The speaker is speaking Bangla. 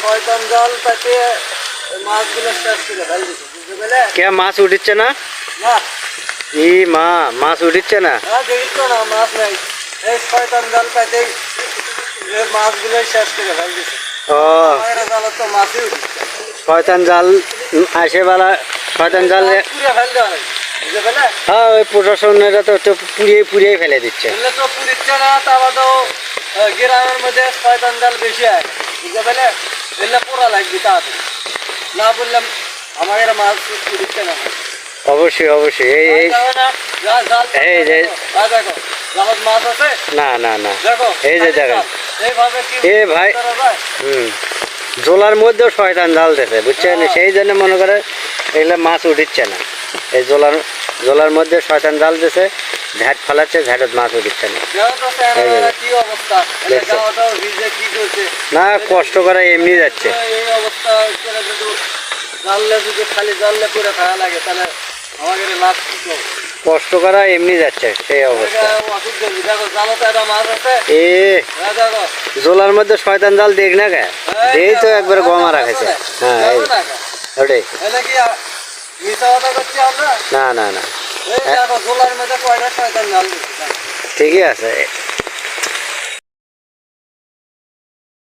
শয়তান জাল পাতে মাছগুলো শেষ করে ফেল দিছে, বুঝতে পেলে? কে মাছ উঠিচ্ছে না? না, এই মা মাছ উঠিচ্ছে না? দেখিস তো না মাছ নাই। এই শয়তান জাল পাতে মাছগুলো শেষ করে ফেল দিছে। ও আমাদের জালে তো মাছই উঠছে। শয়তান জাল আসে বেলা শয়তান জাল পুড়ে ফেল দেওয়া হয়, বুঝতে পেলে? হ্যাঁ ওই প্রশাসনেরা তো পুড়িয়ে পুড়িয়ে ফেলে দিচ্ছে। এগুলো তো পুড়িচ্ছে না, তা বাদেও গ্রামের মধ্যে শয়তান জাল বেশি হয়, বুঝতে পেলে? এগুলো পোড়া লাগবে তাড়াতাড়ি, না বললাম আমাদের মাছ পুড়িচ্ছে না। অবশ্যই অবশ্যই এই এই দেখো না, জাল এই যে দেখো জালত মাছ আছে, না না না দেখো এই যে দেখেন এইভাবে কি এ ভাই করা যায়? জোলার মধ্যেও শয়তান জাল দিতে বুঝছেন, সেই জন্য মনে করে এগুলো মাছ উঠিচ্ছে না। এই জোলার মধ্যে শয়তান জাল দিছে, ঝাট ফালাচ্ছে, ঝাটত মাছ উঠিচ্ছে না। দেখো তো চেহারাটা কি অবস্থা, দেখছো? গাওয়াটাও ভিজে কি করছে। না কষ্ট করে এমনি যাচ্ছে। এই অবস্থা করে যদি জানলে যদি খালি জানলে করে খাওয়া লাগে তাহলে আমাদের লাভ কি করবো? কষ্ট করা এমনি যাচ্ছে সেই অবস্থা। দেখো জালতে একটা মাছ আছে, এ দেখো জোলার মধ্যে শয়তান জাল দেখ না কে, এই তো একবার গমা রাখেছে। হ্যাঁ এই ওটাই। এটা কি মিথ্যা কথা করছি আমরা? না না না এই দেখো জোলার মধ্যে কয়টা শয়তান জাল দিচ্ছে। ঠিকই আছে।